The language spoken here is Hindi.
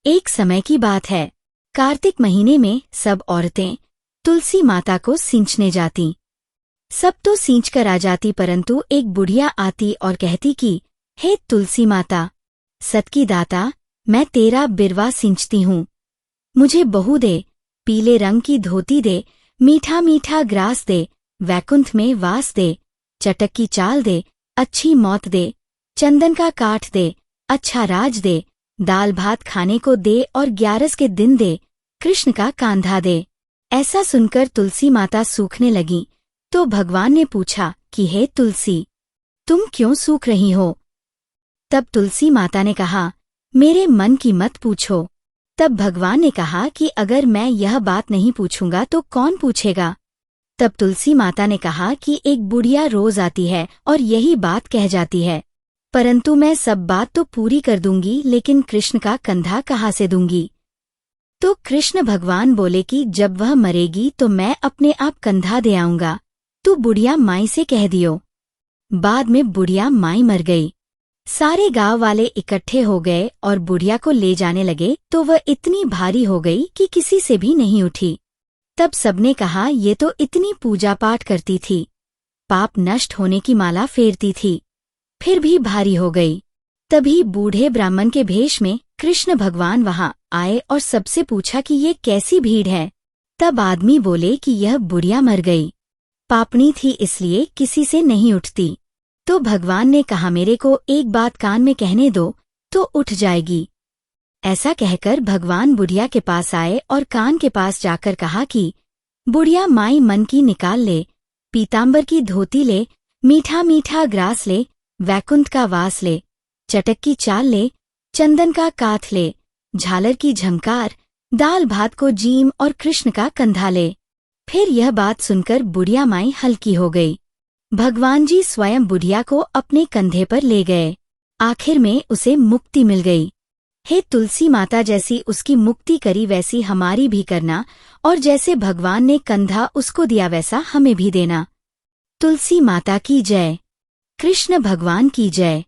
एक समय की बात है। कार्तिक महीने में सब औरतें तुलसी माता को सींचने जाती। सब तो सींच कर आ जाती, परंतु एक बुढ़िया आती और कहती कि हे तुलसी माता, सत की दाता, मैं तेरा बिरवा सींचती हूँ। मुझे बहू दे, पीले रंग की धोती दे, मीठा मीठा ग्रास दे, वैकुंठ में वास दे, चटक की चाल दे, अच्छी मौत दे, चंदन का काठ दे, अच्छा राज दे, दाल भात खाने को दे और 11 के दिन दे, कृष्ण का कांधा दे। ऐसा सुनकर तुलसी माता सूखने लगी, तो भगवान ने पूछा कि हे तुलसी, तुम क्यों सूख रही हो? तब तुलसी माता ने कहा, मेरे मन की मत पूछो। तब भगवान ने कहा कि अगर मैं यह बात नहीं पूछूंगा तो कौन पूछेगा? तब तुलसी माता ने कहा कि एक बुढ़िया रोज आती है और यही बात कह जाती है, परंतु मैं सब बात तो पूरी कर दूंगी, लेकिन कृष्ण का कंधा कहाँ से दूंगी? तो कृष्ण भगवान बोले कि जब वह मरेगी तो मैं अपने आप कंधा दे आऊंगा, तू बुढ़िया माई से कह दियो। बाद में बुढ़िया माई मर गई। सारे गांव वाले इकट्ठे हो गए और बुढ़िया को ले जाने लगे, तो वह इतनी भारी हो गई कि किसी से भी नहीं उठी। तब सबने कहा, ये तो इतनी पूजा पाठ करती थी, पाप नष्ट होने की माला फेरती थी, फिर भी भारी हो गई। तभी बूढ़े ब्राह्मण के भेष में कृष्ण भगवान वहां आए और सबसे पूछा कि ये कैसी भीड़ है? तब आदमी बोले कि यह बुढ़िया मर गई, पापनी थी इसलिए किसी से नहीं उठती। तो भगवान ने कहा, मेरे को एक बात कान में कहने दो तो उठ जाएगी। ऐसा कहकर भगवान बुढ़िया के पास आए और कान के पास जाकर कहा कि बुढ़िया माई, मन की निकाल ले, पीतांबर की धोती ले, मीठा मीठा ग्रास ले, वैकुंठ का वास ले, चटक की चाल ले, चंदन का काठ ले, झालर की झंकार, दाल भात को जीम और कृष्ण का कंधा ले। फिर यह बात सुनकर बुढ़िया माई हल्की हो गई। भगवान जी स्वयं बुढ़िया को अपने कंधे पर ले गए। आखिर में उसे मुक्ति मिल गई। हे तुलसी माता, जैसी उसकी मुक्ति करी वैसी हमारी भी करना, और जैसे भगवान ने कंधा उसको दिया वैसा हमें भी देना। तुलसी माता की जय। कृष्ण भगवान की जय।